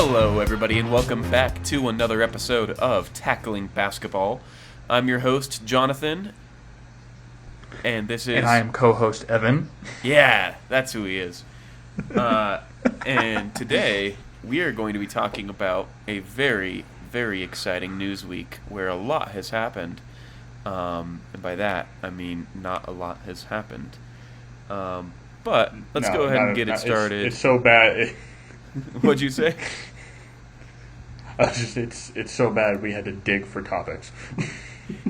Hello, everybody, and welcome back to another episode of Tackling Basketball. I'm your host, Jonathan, and this is... And I am co-host Evan. Yeah, that's who he is. And today, we are going to be talking about a very, very exciting news week where a lot has happened. And by that, I mean not a lot has happened. But let's go ahead and get it started. It's so bad. What'd you say? It's so bad we had to dig for topics.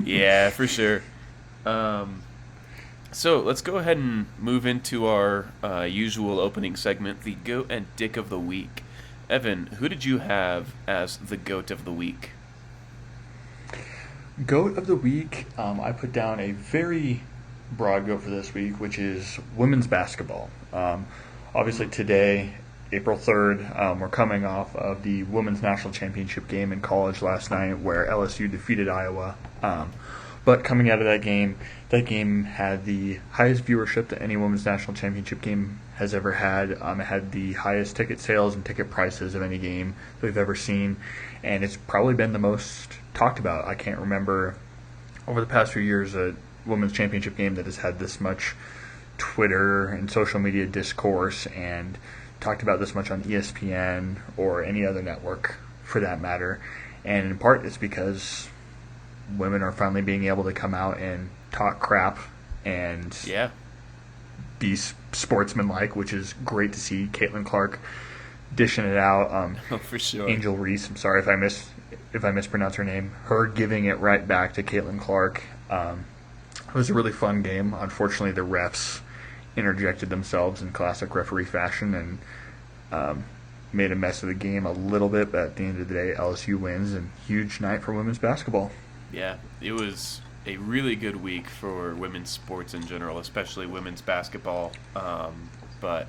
Yeah, for sure. So let's go ahead and move into our usual opening segment, the GOAT and Dick of the Week. Evan, who did you have as the GOAT of the week? GOAT of the week, I put down a very broad GOAT for this week, which is women's basketball. Obviously today, April 3rd, we're coming off of the Women's National Championship game in college last night where LSU defeated Iowa. But coming out of that game had the highest viewership that any Women's National Championship game has ever had. It had the highest ticket sales and ticket prices of any game that we've ever seen. And it's probably been the most talked about. I can't remember over the past few years a Women's Championship game that has had this much Twitter and social media discourse and talked about this much on ESPN or any other network for that matter. And in part it's because women are finally being able to come out and talk crap and be sportsmanlike, which is great to see. Caitlin Clark dishing it out. For sure. Angel Reese, I'm sorry if I mispronounce her name. Her giving it right back to Caitlin Clark. It was a really fun game. Unfortunately, the refs interjected themselves in classic referee fashion and made a mess of the game a little bit, but at the end of the day, LSU wins, and huge night for women's basketball. Yeah, it was a really good week for women's sports in general, especially women's basketball. But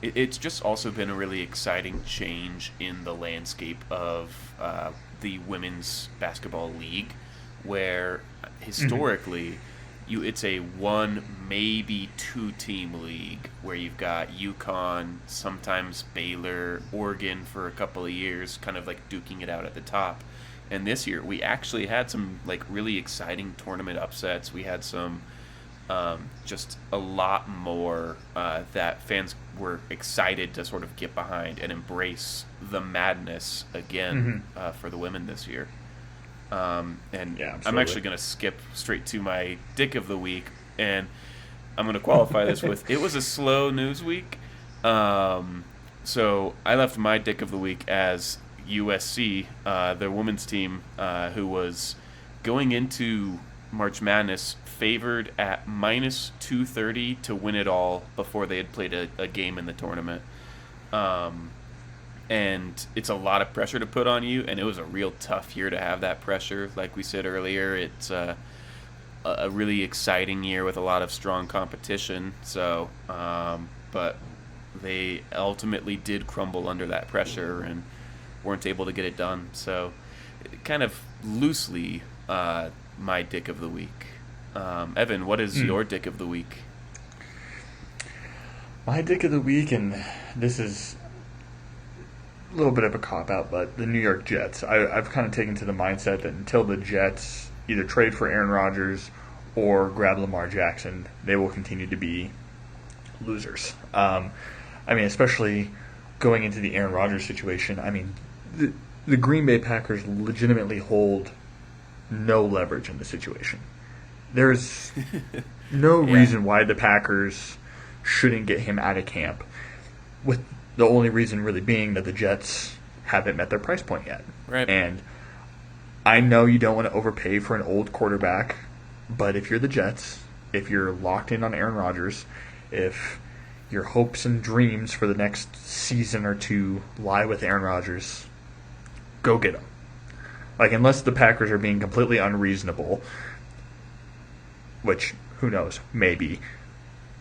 it's just also been a really exciting change in the landscape of the women's basketball league, where historically it's a one, maybe two-team league where you've got UConn, sometimes Baylor, Oregon for a couple of years, kind of like duking it out at the top. And this year, we actually had some like really exciting tournament upsets. We had some just a lot more that fans were excited to sort of get behind and embrace the madness again for the women this year. I'm actually going to skip straight to my Dick of the Week, and I'm going to qualify this with it was a slow news week. So I left my Dick of the Week as USC, the women's team, who was going into March Madness favored at minus 230 to win it all before they had played a game in the tournament. And it's a lot of pressure to put on you, and it was a real tough year to have that pressure. Like we said earlier, it's a really exciting year with a lot of strong competition. So, but they ultimately did crumble under that pressure and weren't able to get it done. So, kind of loosely, my Dick of the Week. Evan, what is your Dick of the Week? My Dick of the Week, and this is a little bit of a cop-out, but the New York Jets. I've kind of taken to the mindset that until the Jets either trade for Aaron Rodgers or grab Lamar Jackson, they will continue to be losers. Especially going into the Aaron Rodgers situation, the Green Bay Packers legitimately hold no leverage in the situation. There's no reason why the Packers shouldn't get him out of camp, with the only reason really being that the Jets haven't met their price point yet. Right. And I know you don't want to overpay for an old quarterback, but if you're the Jets, if you're locked in on Aaron Rodgers, if your hopes and dreams for the next season or two lie with Aaron Rodgers, go get him. Like, unless the Packers are being completely unreasonable, which, who knows, maybe.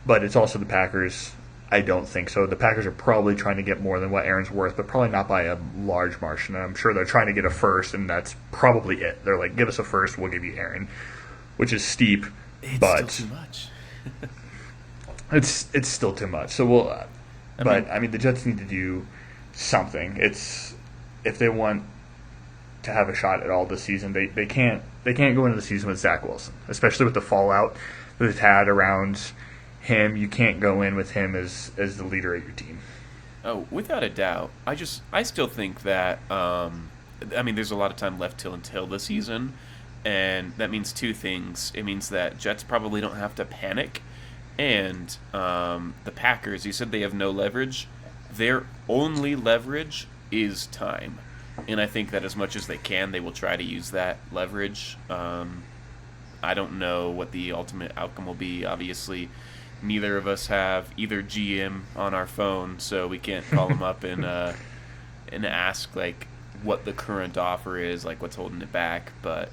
But it's also the Packers. I don't think so. The Packers are probably trying to get more than what Aaron's worth, but probably not by a large margin. I'm sure they're trying to get a first, and that's probably it. They're like, give us a first, we'll give you Aaron, which is steep, but still too much. it's still too much. So the Jets need to do something. It's if they want to have a shot at all this season, they can't go into the season with Zach Wilson, especially with the fallout that it's had around him. You can't go in with him as the leader of your team. Oh, without a doubt. I still think that there's a lot of time left until the season, and that means two things. It means that Jets probably don't have to panic, and the Packers, you said they have no leverage. Their only leverage is time. And I think that as much as they can, they will try to use that leverage. I don't know what the ultimate outcome will be. Obviously, neither of us have either GM on our phone, so we can't call them up and ask like what the current offer is, like what's holding it back. But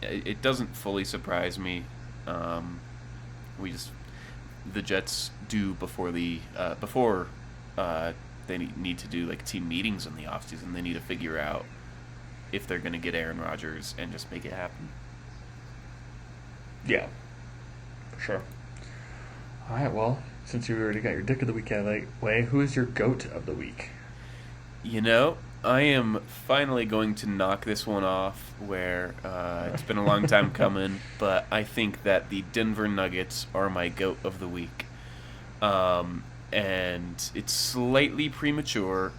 it doesn't fully surprise me. The Jets do before they need to do like team meetings in the offseason. They need to figure out if they're going to get Aaron Rodgers and just make it happen. Yeah, for sure. All right, well, since you already got your dick of the week out of the way, who is your GOAT of the week? You know, I am finally going to knock this one off where it's been a long time coming, but I think that the Denver Nuggets are my GOAT of the week. And it's slightly premature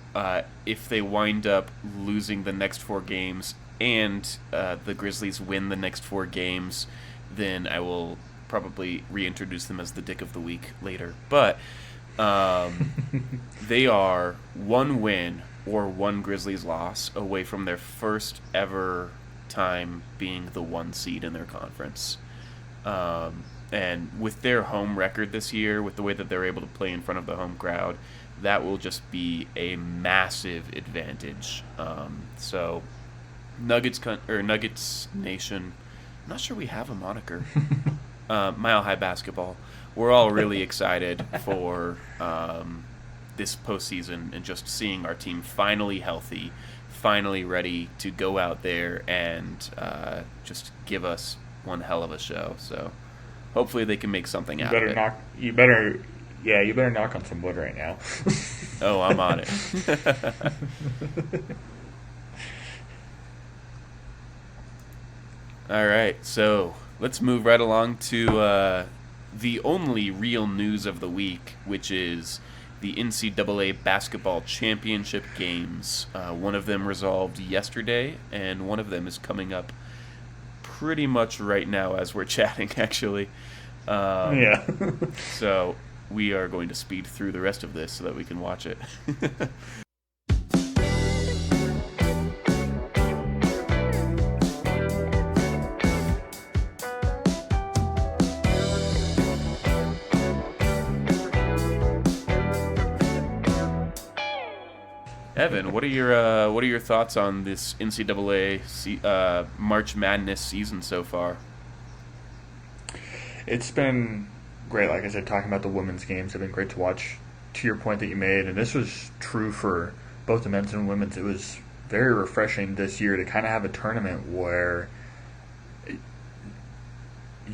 if they wind up losing the next 4 games and the Grizzlies win the next 4 games, then I will probably reintroduce them as the Dick of the Week later. But they are 1 win or 1 Grizzlies loss away from their first ever time being the 1 seed in their conference. And with their home record this year, with the way that they're able to play in front of the home crowd, that will just be a massive advantage. So, Nuggets Nation, I'm not sure we have a moniker. Mile High Basketball. We're all really excited for this postseason and just seeing our team finally healthy, finally ready to go out there and just give us one hell of a show. So. Hopefully they can make something out of it. You better knock on some wood right now. Oh, I'm on it. All right, so let's move right along to the only real news of the week, which is the NCAA basketball championship games. One of them resolved yesterday, and one of them is coming up pretty much right now as we're chatting, actually. Yeah. So we are going to speed through the rest of this so that we can watch it. Evan, what are your thoughts on this NCAA March Madness season so far? It's been great. Like I said, talking about the women's games have been great to watch. To your point that you made, and this was true for both the men's and women's, it was very refreshing this year to kind of have a tournament where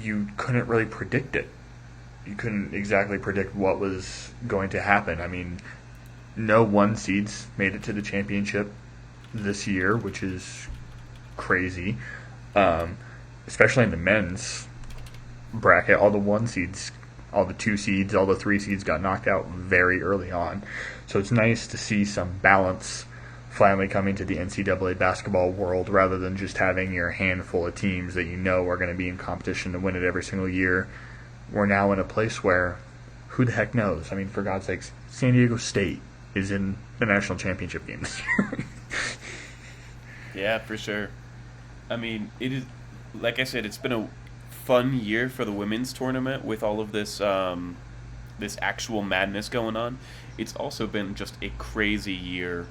you couldn't really predict it. You couldn't exactly predict what was going to happen. I mean, no 1 seeds made it to the championship this year, which is crazy. Especially in the men's bracket, all the 1 seeds, all the 2 seeds, all the 3 seeds got knocked out very early on. So it's nice to see some balance finally coming to the NCAA basketball world rather than just having your handful of teams that you know are going to be in competition to win it every single year. We're now in a place where who the heck knows? I mean, for God's sakes, San Diego State is in the national championship game this year. Yeah, for sure. I mean, it is, like I said, it's been a fun year for the women's tournament with all of this this actual madness going on. It's also been just a crazy year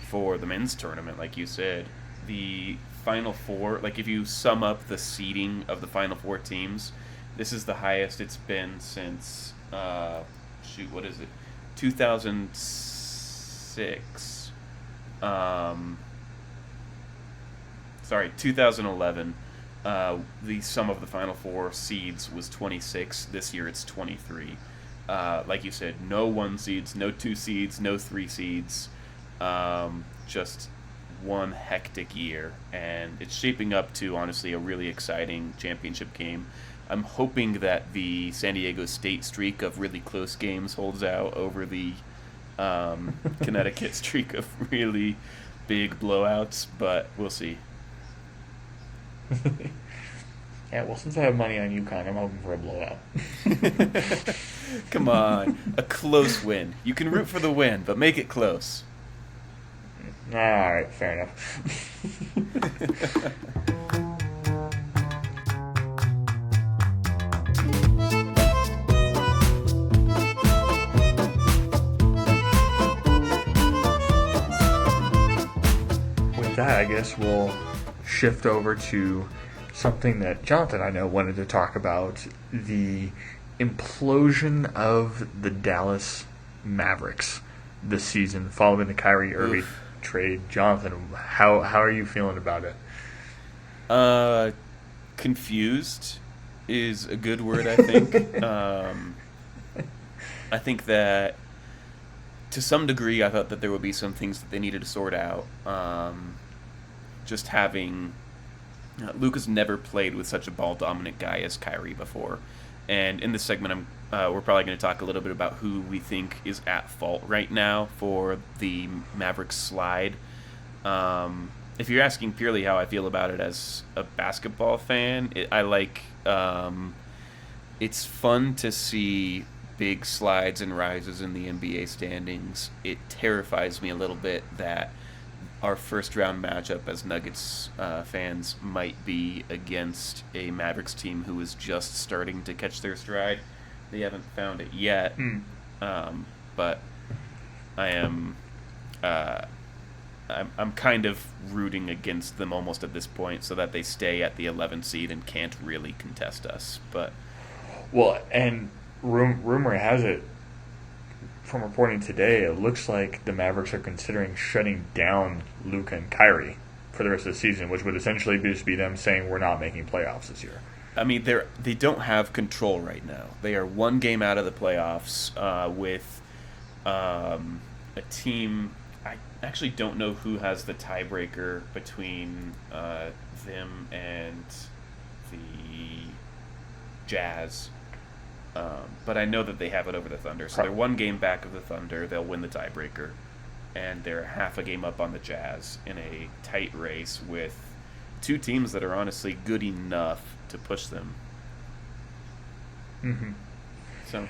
for the men's tournament, like you said. The Final Four, like if you sum up the seeding of the Final Four teams, this is the highest it's been since, 2006. 2011. The sum of the Final Four seeds was 26. This year it's 23. Like you said, no 1 seeds, no 2 seeds, no 3 seeds. Just one hectic year, and it's shaping up to honestly a really exciting championship game. I'm hoping that the San Diego State streak of really close games holds out over the Connecticut streak of really big blowouts, but we'll see. Yeah, well, since I have money on UConn, I'm hoping for a blowout. Come on, a close win. You can root for the win, but make it close. All right, fair enough. With that, I guess we'll shift over to something that Jonathan, I know, wanted to talk about, the implosion of the Dallas Mavericks this season following the Kyrie Irving trade. Jonathan, how are you feeling about it? Confused is a good word, I think. I think that to some degree I thought that there would be some things that they needed to sort out. Just having Luka's never played with such a ball-dominant guy as Kyrie before. And in this segment, we're probably going to talk a little bit about who we think is at fault right now for the Mavericks slide. If you're asking purely how I feel about it as a basketball fan, it's fun to see big slides and rises in the NBA standings. It terrifies me a little bit that our first-round matchup as Nuggets fans might be against a Mavericks team who is just starting to catch their stride. They haven't found it yet, but I am I'm kind of rooting against them almost at this point, so that they stay at the 11th seed and can't really contest us. But and rumor has it, from reporting today, it looks like the Mavericks are considering shutting down Luka and Kyrie for the rest of the season, which would essentially just be them saying we're not making playoffs this year. I mean, they don't have control right now. They are one game out of the playoffs with a team. I actually don't know who has the tiebreaker between them and the Jazz. But I know that they have it over the Thunder. So they're one game back of the Thunder. They'll win the tiebreaker. And they're half a game up on the Jazz in a tight race with two teams that are honestly good enough to push them. Mm-hmm. So,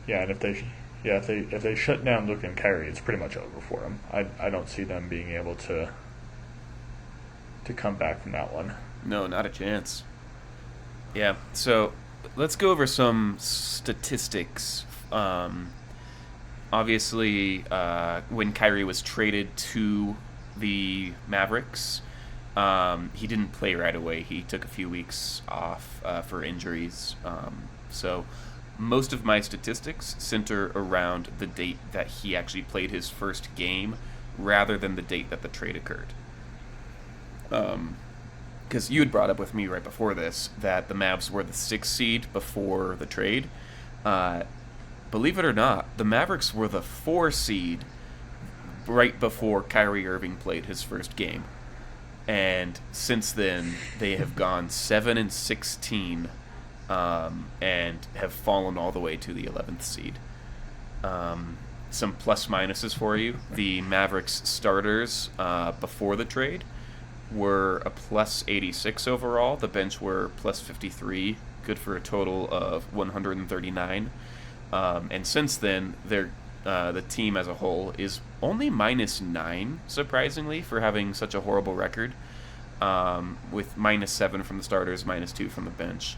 yeah, and if they shut down Luka and Kyrie, it's pretty much over for them. I don't see them being able to come back from that one. No, not a chance. Yeah, so let's go over some statistics. Obviously, when Kyrie was traded to the Mavericks, he didn't play right away. He took a few weeks off for injuries. So most of my statistics center around the date that he actually played his first game rather than the date that the trade occurred. Because you had brought up with me right before this that the Mavs were the 6th seed before the trade. Believe it or not, the Mavericks were the 4 seed right before Kyrie Irving played his first game. And since then, they have gone 7-16 and have fallen all the way to the 11th seed. Some plus minuses for you. The Mavericks starters before the trade were a plus 86 overall. The bench were plus 53, good for a total of 139. And since then, the team as a whole is only minus 9, surprisingly, for having such a horrible record, with minus 7 from the starters, minus 2 from the bench.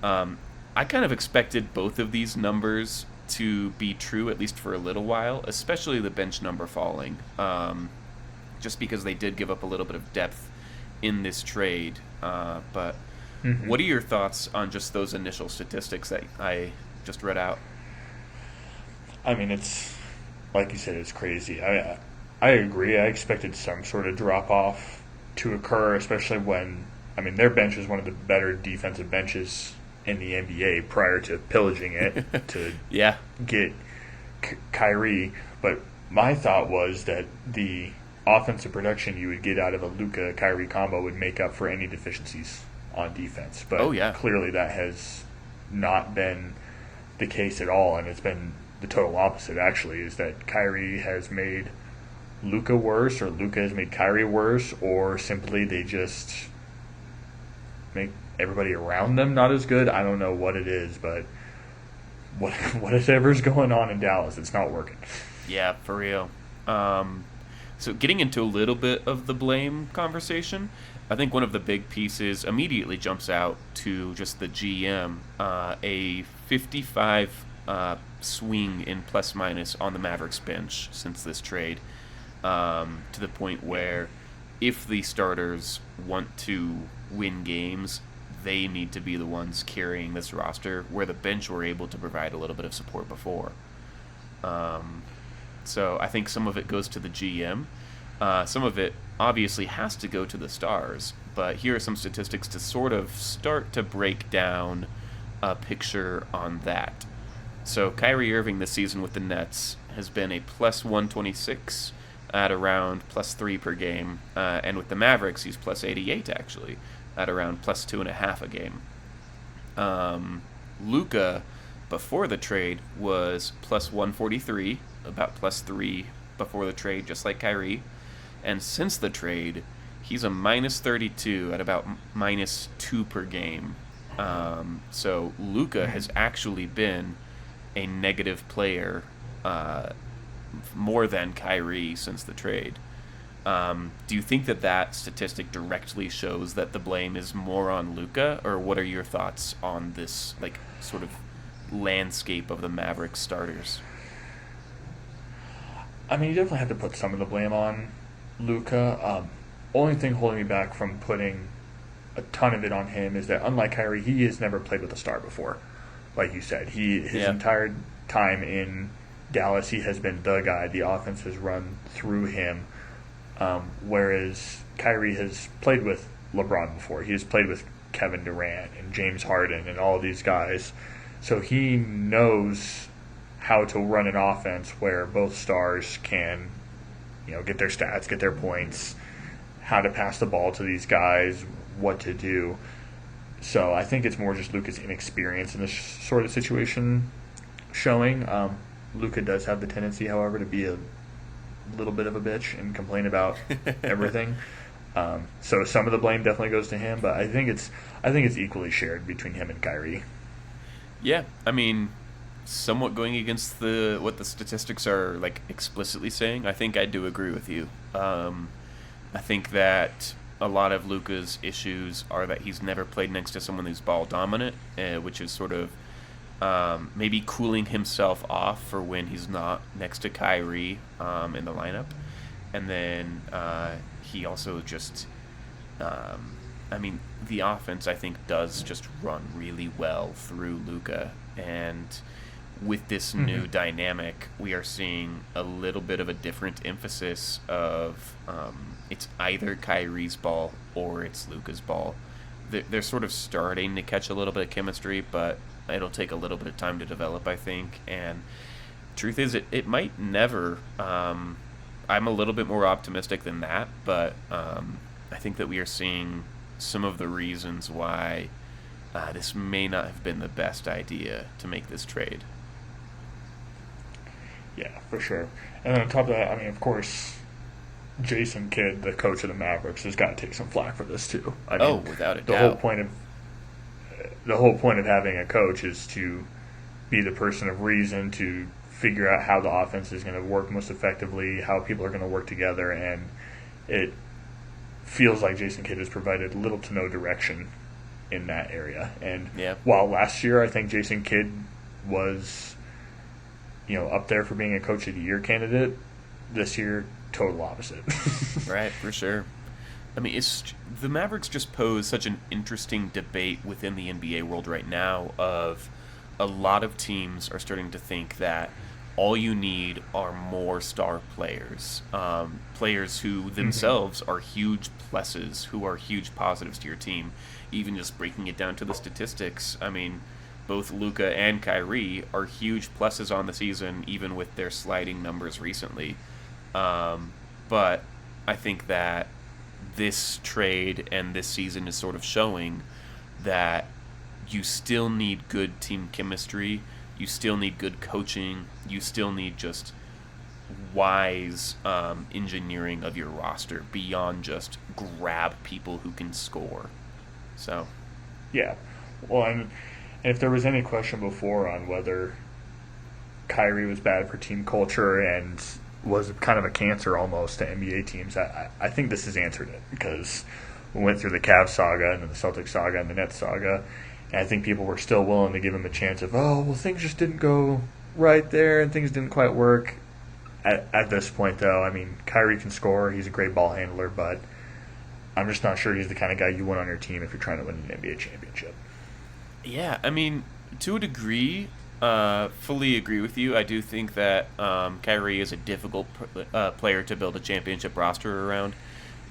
I kind of expected both of these numbers to be true, at least for a little while, especially the bench number falling, just because they did give up a little bit of depth in this trade. But what are your thoughts on just those initial statistics that I just read out? I mean, it's, like you said, it's crazy. I agree. I expected some sort of drop-off to occur, especially when, their bench is one of the better defensive benches in the NBA prior to pillaging it to get Kyrie. But my thought was that the offensive production you would get out of a Luka Kyrie combo would make up for any deficiencies on defense. But Oh yeah. clearly that has not been the case at all, and it's been the total opposite. Actually, is that Kyrie has made Luka worse, or Luka has made Kyrie worse, or simply they just make everybody around them not as good. I don't know what it is, but whatever's going on in Dallas, it's not working. Yeah, for real. So getting into a little bit of the blame conversation, I think one of the big pieces immediately jumps out to just the GM. A 55 swing in plus minus on the Mavericks bench since this trade, to the point where if the starters want to win games, they need to be the ones carrying this roster, where the bench were able to provide a little bit of support before. So I think some of it goes to the GM. Some of it obviously has to go to the stars, but here are some statistics to sort of start to break down a picture on that. So Kyrie Irving this season with the Nets has been a plus 126 at around plus 3 per game, and with the Mavericks he's plus 88 actually at around plus 2.5 a game. Luka before the trade was plus 143, about plus 3 before the trade, just like Kyrie. And since the trade, he's a minus 32 at about minus 2 per game. So Luka has actually been a negative player more than Kyrie since the trade. Do you think that statistic directly shows that the blame is more on Luka, or what are your thoughts on this like sort of landscape of the Mavericks starters? I mean, you definitely have to put some of the blame on Luka. Only thing holding me back from putting a ton of it on him is that, unlike Kyrie, he has never played with a star before. Like you said, his entire time in Dallas, he has been the guy. The offense has run through him. Whereas Kyrie has played with LeBron before. He has played with Kevin Durant and James Harden and all these guys. So he knows how to run an offense where both stars can, get their stats, get their points, how to pass the ball to these guys, what to do. So I think it's more just Luka's inexperience in this sort of situation showing. Luka does have the tendency, however, to be a little bit of a bitch and complain about everything. So some of the blame definitely goes to him, but I think it's equally shared between him and Kyrie. Yeah, I mean, somewhat going against what the statistics are like explicitly saying. I think I do agree with you. I think that a lot of Luka's issues are that he's never played next to someone who's ball dominant, which is sort of maybe cooling himself off for when he's not next to Kyrie in the lineup. And then he also just, the offense I think does just run really well through Luka. And with this new dynamic, we are seeing a little bit of a different emphasis of it's either Kyrie's ball or it's Luka's ball. They're sort of starting to catch a little bit of chemistry, but it'll take a little bit of time to develop, I think. And truth is, it might never. I'm a little bit more optimistic than that, but I think that we are seeing some of the reasons why this may not have been the best idea to make this trade. Yeah, for sure. And then on top of that, of course, Jason Kidd, the coach of the Mavericks, has got to take some flack for this too. Without a the doubt. The whole point of having a coach is to be the person of reason, to figure out how the offense is going to work most effectively, how people are going to work together, and it feels like Jason Kidd has provided little to no direction in that area. And while last year I think Jason Kidd was up there for being a coach of the year candidate, this year total opposite. Right, for sure. I mean, the Mavericks just pose such an interesting debate within the NBA world right now of a lot of teams are starting to think that all you need are more star players, players who themselves are huge pluses, who are huge positives to your team. Even just breaking it down to the statistics, I mean, both Luka and Kyrie are huge pluses on the season, even with their sliding numbers recently. But I think that this trade and this season is sort of showing that you still need good team chemistry, you still need good coaching, you still need just wise engineering of your roster beyond just grab people who can score. So, Yeah. Well, and if there was any question before on whether Kyrie was bad for team culture and was kind of a cancer almost to NBA teams, I think this has answered it, because we went through the Cavs saga and then the Celtics saga and the Nets saga, and I think people were still willing to give him a chance of, oh, well, things just didn't go right there and things didn't quite work. At this point, though, I mean, Kyrie can score. He's a great ball handler, but I'm just not sure he's the kind of guy you want on your team if you're trying to win an NBA championship. yeah, I mean, to a degree, fully agree with you. I do think that Kyrie is a difficult player to build a championship roster around.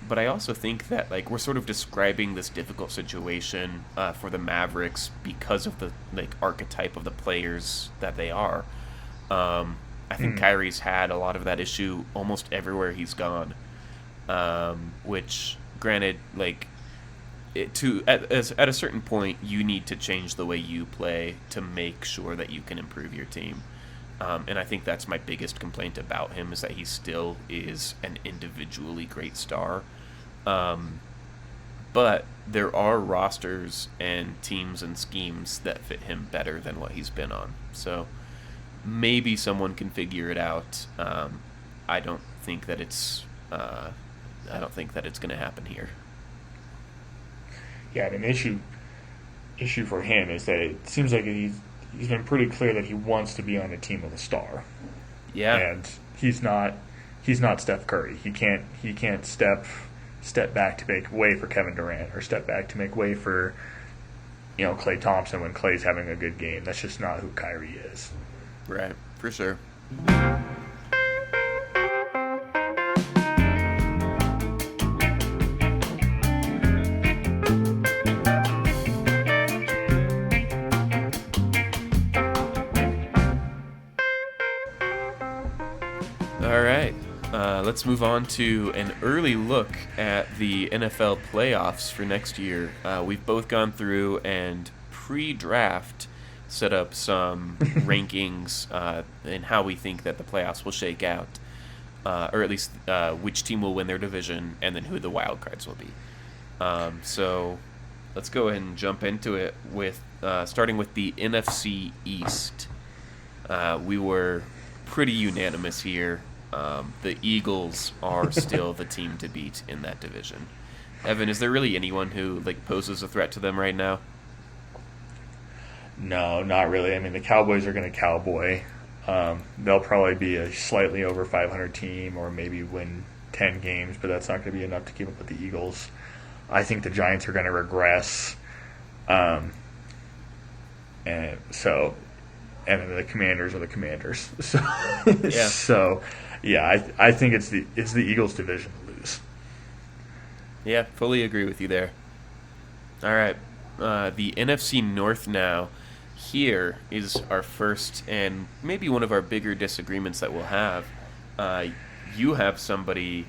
But I also think that like we're sort of describing this difficult situation for the Mavericks because of the like archetype of the players that they are. I think Kyrie's had a lot of that issue almost everywhere he's gone. Which, granted, like at a certain point, you need to change the way you play to make sure that you can improve your team. And I think that's my biggest complaint about him, is that he still is an individually great star. But there are rosters and teams and schemes that fit him better than what he's been on. So maybe someone can figure it out. I don't think that it's going to happen here. Yeah, I mean, the issue for him is that it seems like he's been pretty clear that he wants to be on a team with a star. Yeah, and he's not Steph Curry. He can't step back to make way for Kevin Durant, or step back to make way for Klay Thompson when Klay's having a good game. That's just not who Kyrie is. right, for sure. All right. Let's move on to an early look at the NFL playoffs for next year. We've both gone through and pre-draft set up some rankings in how we think that the playoffs will shake out, or at least which team will win their division, and then who the wild cards will be. So let's go ahead and jump into it with starting with the NFC East. We were pretty unanimous here. The Eagles are still the team to beat in that division. Evan, is there really anyone who like poses a threat to them right now? No, not really. I mean, the Cowboys are going to cowboy. They'll probably be a slightly over 500 team, or maybe win 10 games, but that's not going to be enough to keep up with the Eagles. I think the Giants are going to regress. And then the Commanders are the Commanders. So, Yeah. So, yeah, I think it's the Eagles' division to lose. Yeah, fully agree with you there. All right, the NFC North now. Here is our first and maybe one of our bigger disagreements that we'll have. You have somebody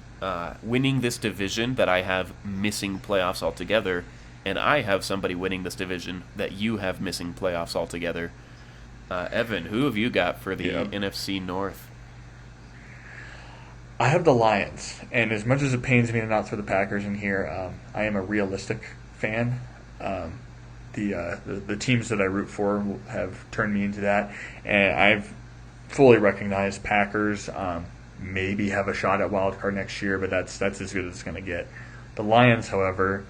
winning this division that I have missing playoffs altogether, and I have somebody winning this division that you have missing playoffs altogether. Evan, who have you got for the NFC North? I have the Lions, and as much as it pains me to not throw the Packers in here, I am a realistic fan. The teams that I root for have turned me into that, and I've fully recognized Packers maybe have a shot at wild card next year, but that's as good as it's going to get. The Lions, however,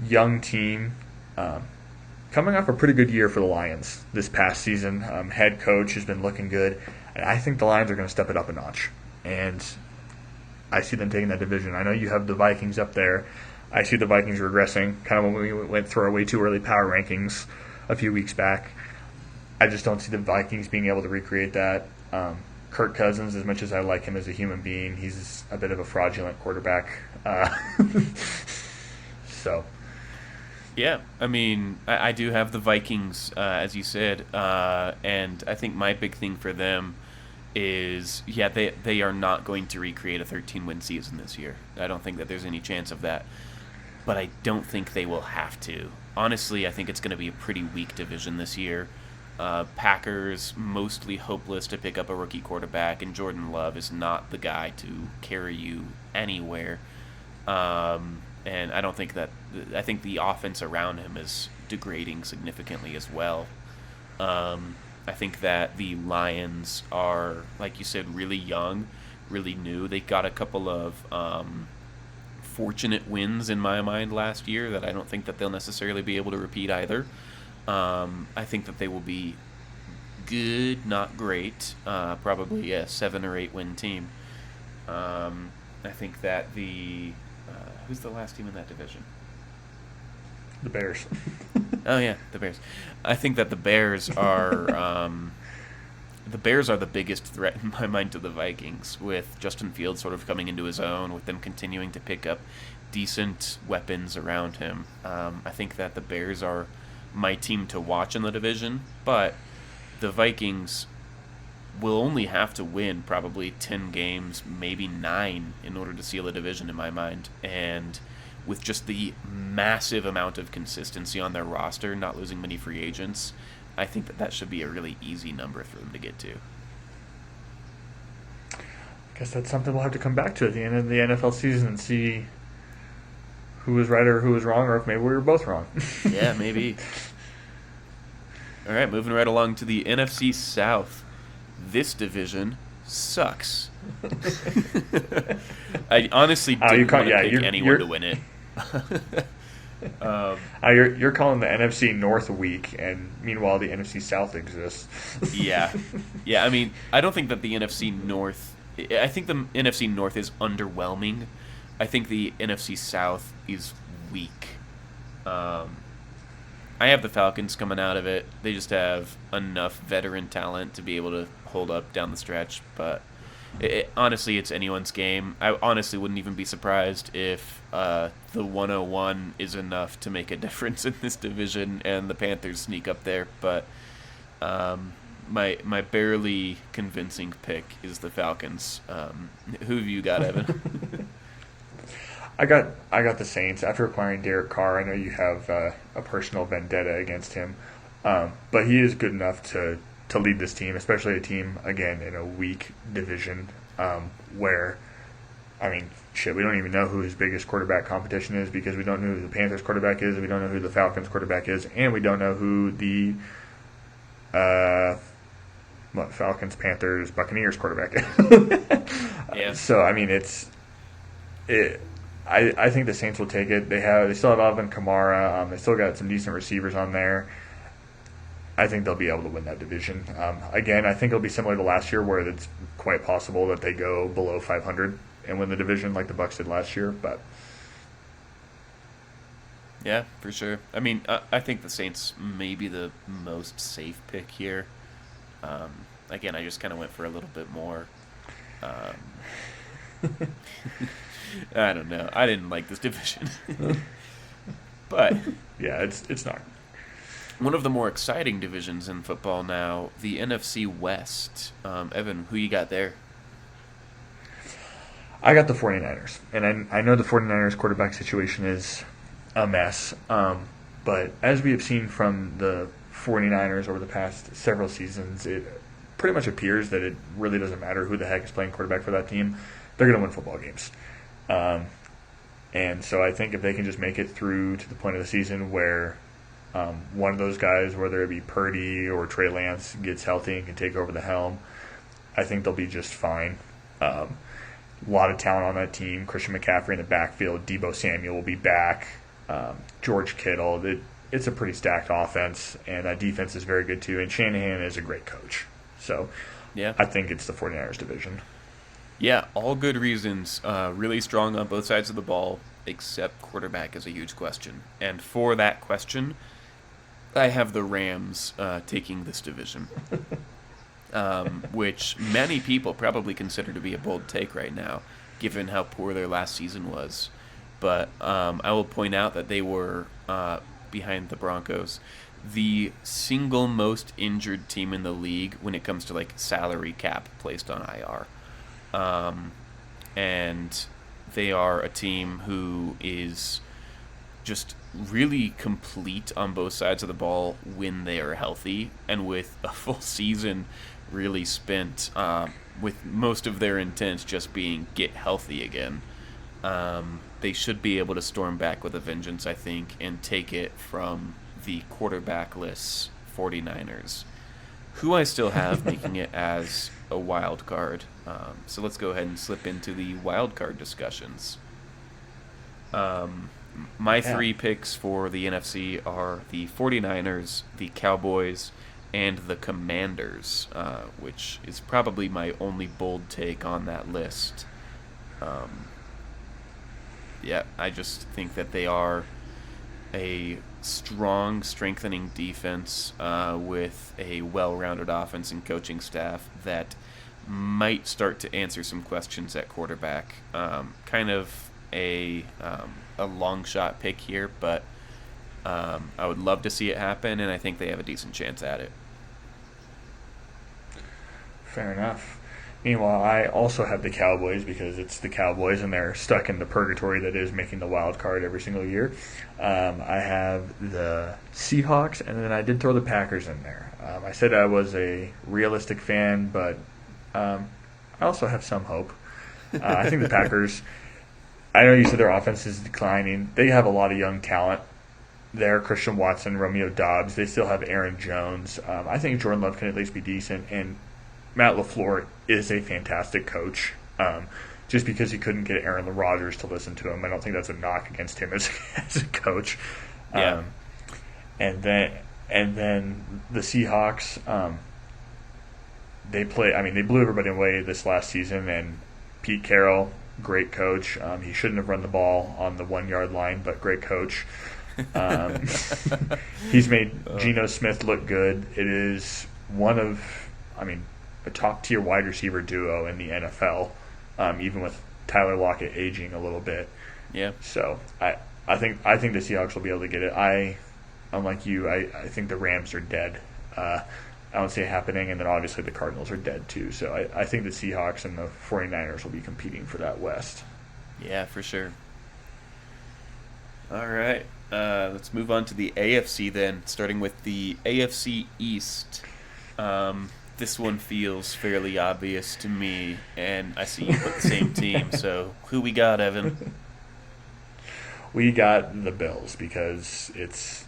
young team, coming off a pretty good year for the Lions this past season. Head coach has been looking good, and I think the Lions are going to step it up a notch. And I see them taking that division. I know you have the Vikings up there. I see the Vikings regressing, kind of when we went through our way too early power rankings a few weeks back. I just don't see the Vikings being able to recreate that. Kirk Cousins, as much as I like him as a human being, he's a bit of a fraudulent quarterback. So... Yeah, I mean, I do have the Vikings, as you said, and I think my big thing for them is, yeah, they are not going to recreate a 13-win season this year. I don't think that there's any chance of that. But I don't think they will have to. Honestly, I think it's going to be a pretty weak division this year. Packers mostly hopeless to pick up a rookie quarterback, and Jordan Love is not the guy to carry you anywhere. And I don't think that. I think the offense around him is degrading significantly as well. I think that the Lions are, like you said, really young, really new. They got a couple of fortunate wins in my mind last year that I don't think that they'll necessarily be able to repeat either. I think that they will be good, not great. Probably a 7 or 8 win team. I think that the who's the last team in that division? The Bears. Oh yeah, the Bears. I think that the Bears are the biggest threat in my mind to the Vikings, with Justin Fields sort of coming into his own, with them continuing to pick up decent weapons around him. I think that the Bears are my team to watch in the division, but the Vikings will only have to win probably 10 games, maybe 9, in order to seal the division in my mind. And with just the massive amount of consistency on their roster, not losing many free agents, I think that should be a really easy number for them to get to. I guess that's something we'll have to come back to at the end of the NFL season and see who was right or who was wrong, or if maybe we were both wrong. Yeah, maybe. All right, moving right along to the NFC South. This division sucks. I honestly didn't want to pick anyone to win it. You're calling the NFC North weak, and meanwhile the NFC South exists. Yeah. I mean, I don't think that the NFC North. I think the NFC North is underwhelming. I think the NFC South is weak. I have the Falcons coming out of it. They just have enough veteran talent to be able to hold up down the stretch, but honestly, it's anyone's game. I honestly wouldn't even be surprised if the 101 is enough to make a difference in this division and the Panthers sneak up there. But my barely convincing pick is the Falcons. Who have you got, Evan? I got the Saints. After acquiring Derek Carr, I know you have a personal vendetta against him, but he is good enough to lead this team, especially a team, again, in a weak division where, I mean, shit, we don't even know who his biggest quarterback competition is, because we don't know who the Panthers quarterback is, we don't know who the Falcons quarterback is, and we don't know who the Falcons, Panthers, Buccaneers quarterback is. Yeah. So, I mean, I think the Saints will take it. They still have Alvin Kamara. They still got some decent receivers on there. I think they'll be able to win that division. Again, I think it'll be similar to last year, where it's quite possible that they go below 500 and win the division like the Bucs did last year. But yeah, for sure. I mean, I think the Saints may be the most safe pick here. Again, I just kind of went for a little bit more. I don't know. I didn't like this division. But yeah, it's not. One of the more exciting divisions in football now, the NFC West. Evan, who you got there? I got the 49ers. And I know the 49ers quarterback situation is a mess. But as we have seen from the 49ers over the past several seasons, it pretty much appears that it really doesn't matter who the heck is playing quarterback for that team. They're going to win football games. And so I think if they can just make it through to the point of the season where one of those guys, whether it be Purdy or Trey Lance, gets healthy and can take over the helm, I think they'll be just fine. A lot of talent on that team. Christian McCaffrey in the backfield. Deebo Samuel will be back. George Kittle. It's a pretty stacked offense, and that defense is very good too. And Shanahan is a great coach. So yeah, I think it's the 49ers division. Yeah, all good reasons. Really strong on both sides of the ball, except quarterback is a huge question. And for that question, I have the Rams taking this division, which many people probably consider to be a bold take right now, given how poor their last season was. But I will point out that they were behind the Broncos. the single most injured team in the league when it comes to like salary cap placed on IR. Um, and they are a team who is just really complete on both sides of the ball when they are healthy, and with a full season really spent with most of their intent just being get healthy again. They should be able to storm back with a vengeance, I think, and take it from the quarterbackless 49ers, who I still have making it as a wild card. So let's go ahead and slip into the wild card discussions. My Yeah. three picks for the NFC are the 49ers, the Cowboys, and the Commanders, which is probably my only bold take on that list. Um, yeah, I just think that they are a strong, strengthening defense with a well-rounded offense and coaching staff that might start to answer some questions at quarterback. Kind of a long shot pick here, but I would love to see it happen, and I think they have a decent chance at it. Fair enough. Meanwhile, I also have the Cowboys because it's the Cowboys and they're stuck in the purgatory that is making the wild card every single year. I have the Seahawks, and then I did throw the Packers in there. I said I was a realistic fan, but I also have some hope. I think the Packers, I know you said their offense is declining. They have a lot of young talent there. Christian Watson, Romeo Dobbs. They still have Aaron Jones. I think Jordan Love can at least be decent, and Matt LaFleur is a fantastic coach. Just because he couldn't get Aaron Rodgers to listen to him, I don't think that's a knock against him as a coach. Yeah. And then the Seahawks, they play. I mean, they blew everybody away this last season. And Pete Carroll, great coach. He shouldn't have run the ball on the 1 yard line, but great coach. He's made Geno Smith look good. It is one of, a top tier wide receiver duo in the NFL, even with Tyler Lockett aging a little bit. Yeah. So I think the Seahawks will be able to get it. Unlike you, I think the Rams are dead. I don't see it happening, and then obviously the Cardinals are dead too. So I think the Seahawks and the 49ers will be competing for that West. Yeah, for sure. All right. Let's move on to the AFC then, starting with the AFC East. This one feels fairly obvious to me, and I see you put the same team. So who we got, Evan? We got the Bills because it's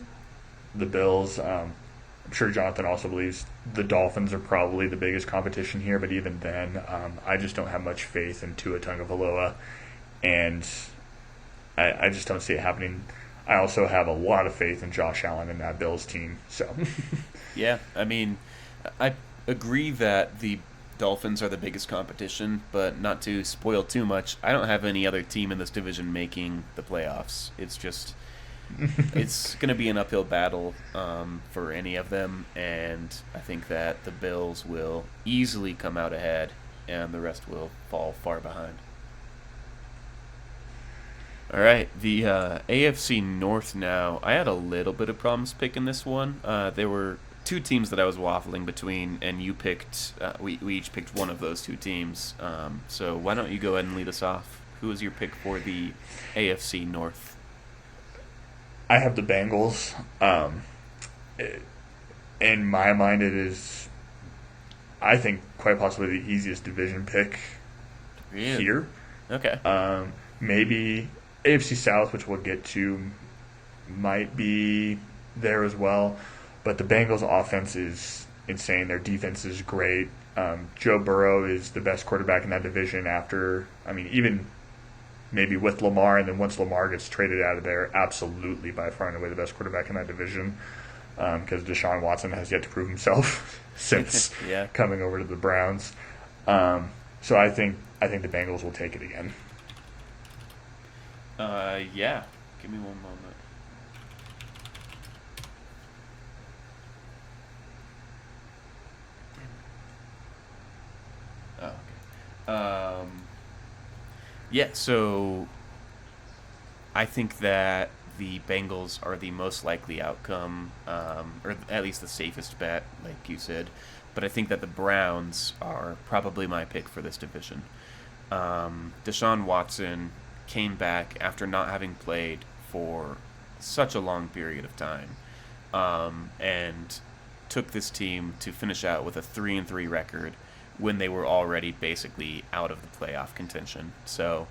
the Bills. I'm sure Jonathan also believes the Dolphins are probably the biggest competition here, but even then, I just don't have much faith in Tua Tagovailoa, and I just don't see it happening. I also have a lot of faith in Josh Allen and that Bills team. So, Yeah, I agree that the Dolphins are the biggest competition, but not to spoil too much, I don't have any other team in this division making the playoffs. It's just, it's going to be an uphill battle for any of them, and I think that the Bills will easily come out ahead, and the rest will fall far behind. All right, the AFC North now. I had a little bit of problems picking this one. There were two teams that I was waffling between, and you picked. We each picked one of those two teams. So why don't you go ahead and lead us off? Who is your pick for the AFC North? I have the Bengals. In my mind, it is, I think, quite possibly the easiest division pick here. Okay. Maybe AFC South, which we'll get to, might be there as well. But the Bengals' offense is insane. Their defense is great. Joe Burrow is the best quarterback in that division after, even maybe with Lamar, and then once Lamar gets traded out of there, absolutely by far and away the best quarterback in that division, because Deshaun Watson has yet to prove himself since Yeah. coming over to the Browns. So I think the Bengals will take it again. Yeah. Give me one moment. Oh, okay. Yeah, so I think that the Bengals are the most likely outcome, or at least the safest bet, like you said. But I think that the Browns are probably my pick for this division. Deshaun Watson came back after not having played for such a long period of time, and took this team to finish out with a 3-3 record when they were already basically out of the playoff contention. So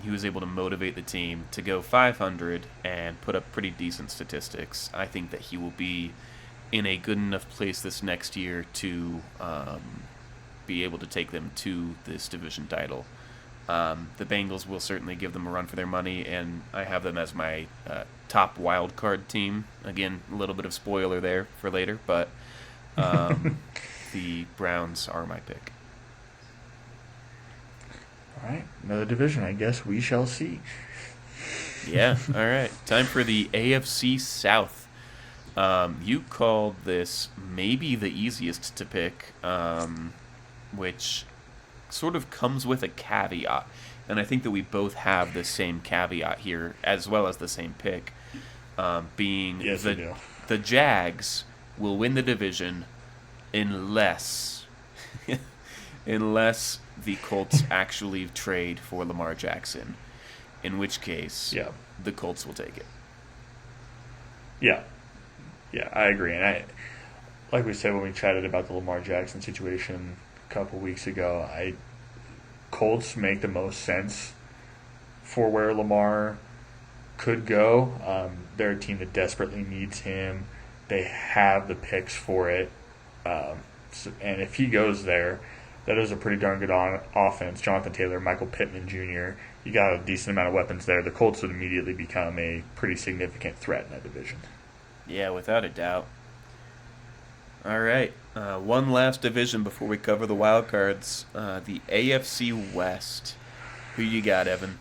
he was able to motivate the team to go 500 and put up pretty decent statistics. I think that he will be in a good enough place this next year to be able to take them to this division title. The Bengals will certainly give them a run for their money, and I have them as my top wild card team. Again, a little bit of spoiler there for later, but the Browns are my pick. All right, another division. I guess we shall see. Yeah, all right. Time for the AFC South. You called this maybe the easiest to pick, which sort of comes with a caveat. And I think that we both have the same caveat here, as well as the same pick, being yes, the Jags will win the division unless unless the Colts actually trade for Lamar Jackson, in which case the Colts will take it. Yeah, I agree. And like we said when we chatted about the Lamar Jackson situation a couple weeks ago, Colts make the most sense for where Lamar could go. They're a team that desperately needs him. They have the picks for it. And if he goes there, that is a pretty darn good offense. Jonathan Taylor, Michael Pittman Jr., you got a decent amount of weapons there. The Colts would immediately become a pretty significant threat in that division. Yeah, without a doubt. All right, one last division before we cover the wild cards. The AFC West. Who you got, Evan?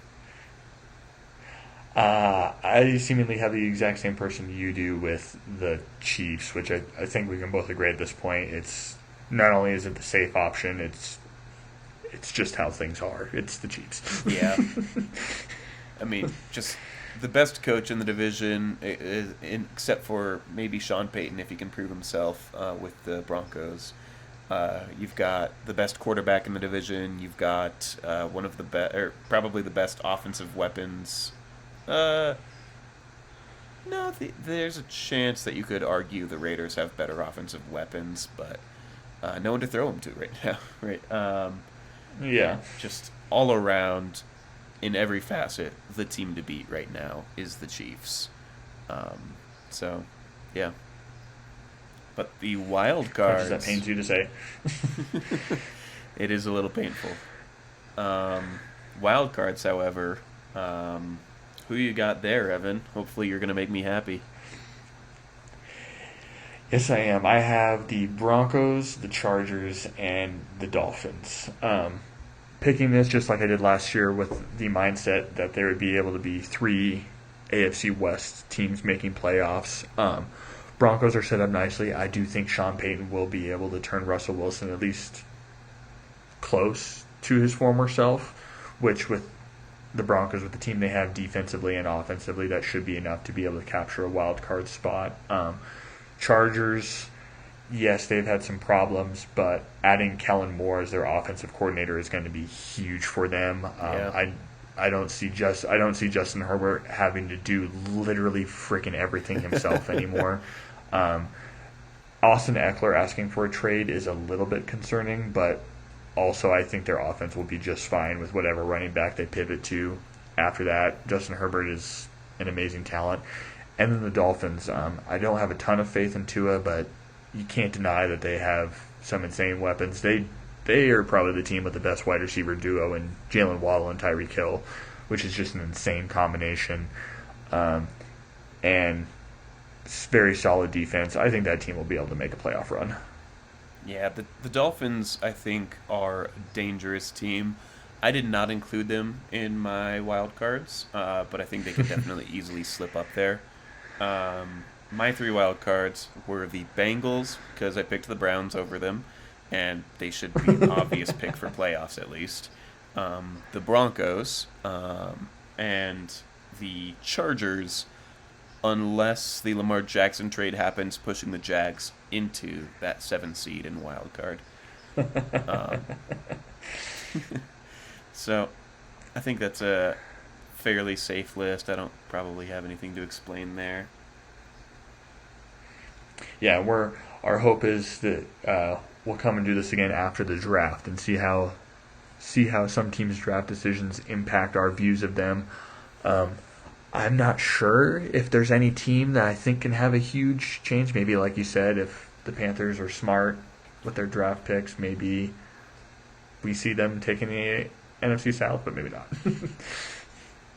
I seemingly have the exact same person you do with the Chiefs, which I think we can both agree at this point. It's not only is it the safe option, it's just how things are. It's the Chiefs. Yeah. I mean, just the best coach in the division, except for maybe Sean Payton if he can prove himself with the Broncos. You've got the best quarterback in the division. You've got one of the best, or probably the best offensive weapons. No, there's a chance that you could argue the Raiders have better offensive weapons, but no one to throw them to right now. Right? Yeah. Just all around, in every facet, the team to beat right now is the Chiefs. So, yeah. But the wild cards. That pains you to say. It is a little painful. Wild cards, however. Who you got there, Evan? Hopefully you're going to make me happy. Yes, I am. I have the Broncos, the Chargers, and the Dolphins. Picking this just like I did last year with the mindset that there would be able to be 3 AFC West teams making playoffs. Broncos are set up nicely. I do think Sean Payton will be able to turn Russell Wilson at least close to his former self, which with the Broncos, with the team they have defensively and offensively, that should be enough to be able to capture a wild card spot. Chargers, yes, they've had some problems, but adding Kellen Moore as their offensive coordinator is going to be huge for them. I don't see Justin Herbert having to do literally freaking everything himself anymore. Austin Eckler asking for a trade is a little bit concerning, but also I think their offense will be just fine with whatever running back they pivot to after that. Justin Herbert is an amazing talent. And then the Dolphins, I don't have a ton of faith in Tua, but you can't deny that they have some insane weapons. They are probably the team with the best wide receiver duo in Jalen Waddle and Tyreek Hill, which is just an insane combination. And very solid defense. I think that team will be able to make a playoff run. Yeah, the Dolphins, I think, are a dangerous team. I did not include them in my wild cards, but I think they could definitely easily slip up there. My 3 wild cards were the Bengals, because I picked the Browns over them, and they should be an obvious pick for playoffs at least. The Broncos, and the Chargers unless the Lamar Jackson trade happens, pushing the Jags into that 7 seed in wild card. Um, so I think that's a fairly safe list. I don't probably have anything to explain there. Yeah, our hope is that we'll come and do this again after the draft and see how some teams' draft decisions impact our views of them. I'm not sure if there's any team that I think can have a huge change. Maybe, like you said, if the Panthers are smart with their draft picks, maybe we see them taking the NFC South, but maybe not.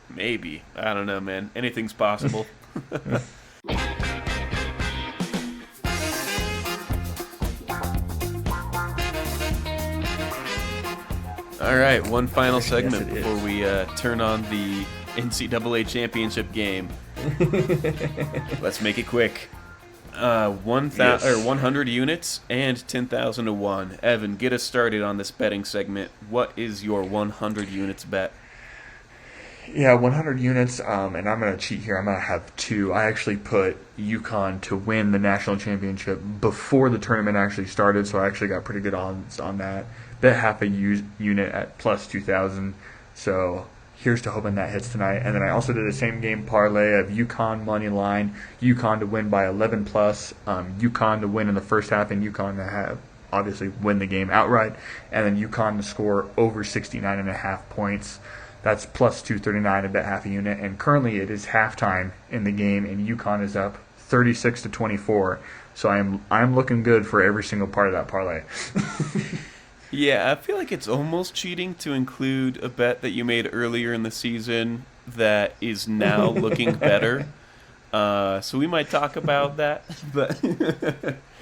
Maybe. I don't know, man. Anything's possible. All right, one final segment before we turn on the NCAA championship game. Let's make it quick. 100 units and 10,000 to 1. Evan, get us started on this betting segment. What is your 100 units bet? Yeah, 100 units, and I'm going to cheat here. I'm going to have 2. I actually put UConn to win the national championship before the tournament actually started, so I actually got pretty good odds on that. Bet half a unit at plus 2,000, so here's to hoping that hits tonight. And then I also did the same game parlay of UConn money line, UConn to win by 11 plus, UConn to win in the first half, and UConn to have obviously win the game outright, and then UConn to score over 69.5 points. That's plus 239 to bet half a unit, and currently it is halftime in the game, and UConn is up 36-24. So I'm looking good for every single part of that parlay. Yeah, I feel like it's almost cheating to include a bet that you made earlier in the season that is now looking better. So we might talk about that, but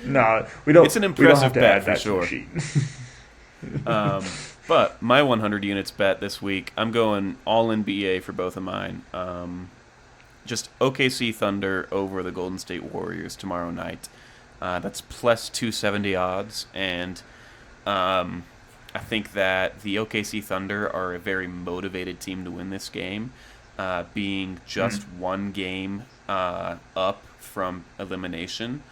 no, we don't. It's an impressive bet for that sure. But my 100 units bet this week, I'm going all NBA for both of mine. Just OKC Thunder over the Golden State Warriors tomorrow night. That's plus 270 odds, and I think that the OKC Thunder are a very motivated team to win this game, being just one game up from elimination,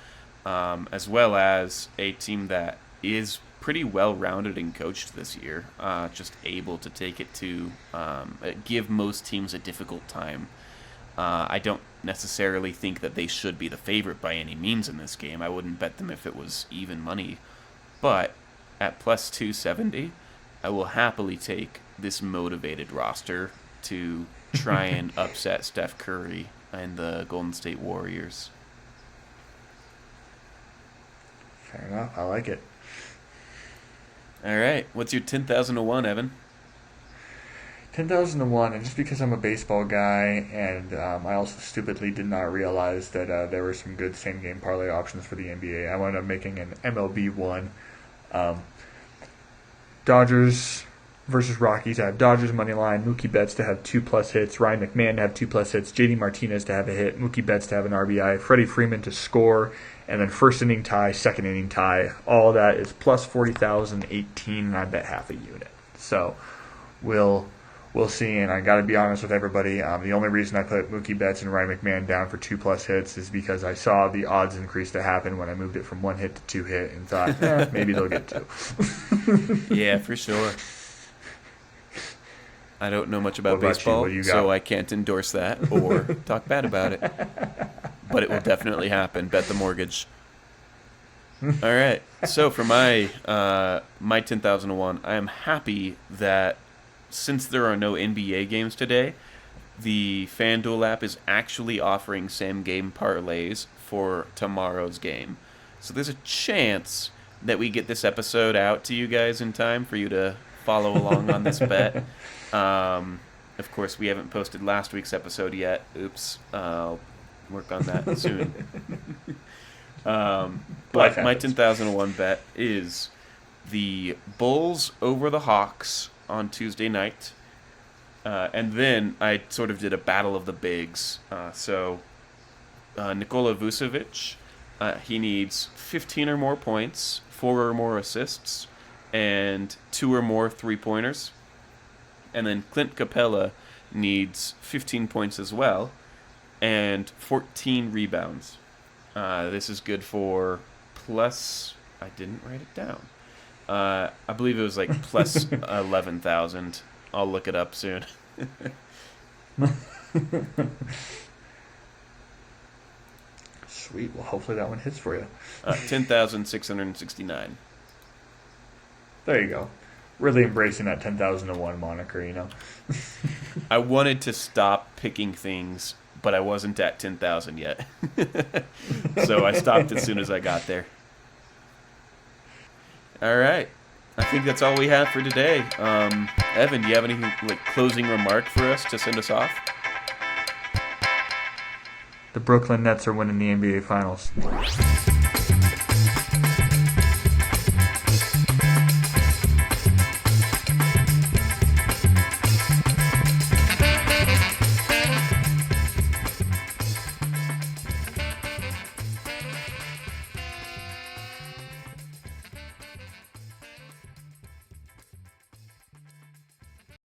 as well as a team that is pretty well-rounded and coached this year, just able to take it to give most teams a difficult time. I don't necessarily think that they should be the favorite by any means in this game. I wouldn't bet them if it was even money. But at plus 270, I will happily take this motivated roster to try and upset Steph Curry and the Golden State Warriors. Fair enough. I like it. All right. What's your 10,000 to 1, Evan? 10,000 to 1, and just because I'm a baseball guy, and I also stupidly did not realize that there were some good same-game parlay options for the NBA, I wound up making an MLB one. Dodgers versus Rockies. I have Dodgers money line, Mookie Betts to have 2+ hits, Ryan McMahon to have 2+ hits, JD Martinez to have a hit, Mookie Betts to have an RBI, Freddie Freeman to score, and then first inning tie, second inning tie. All that is plus 40,018, and I bet half a unit. So we'll see, and I got to be honest with everybody. The only reason I put Mookie Betts and Ryan McMahon down for 2+ hits is because I saw the odds increase to happen when I moved it from 1 hit to 2 hit, and thought, maybe they'll get 2. Yeah, for sure. I don't know much about baseball, so I can't endorse that or talk bad about it. But it will definitely happen. Bet the mortgage. All right. So for my 10,000 to 1, I am happy that since there are no NBA games today, the FanDuel app is actually offering same-game parlays for tomorrow's game. So there's a chance that we get this episode out to you guys in time for you to follow along on this bet. Of course, we haven't posted last week's episode yet. Oops. I'll work on that soon. But my 10,000 to 1 bet is the Bulls over the Hawks on Tuesday night. And then I sort of did a battle of the bigs. So Nikola Vucevic, he needs 15 or more points, 4 or more assists, and 2 or more three-pointers. And then Clint Capella needs 15 points as well and 14 rebounds. This is good for plus, I didn't write it down. I believe it was like plus 11,000. I'll look it up soon. Sweet. Well, hopefully that one hits for you. 10,669. There you go. Really embracing that 10,001 moniker, you know. I wanted to stop picking things, but I wasn't at 10,000 yet. So I stopped as soon as I got there. All right. I think that's all we have for today. Evan, do you have any closing remark for us to send us off? The Brooklyn Nets are winning the NBA Finals.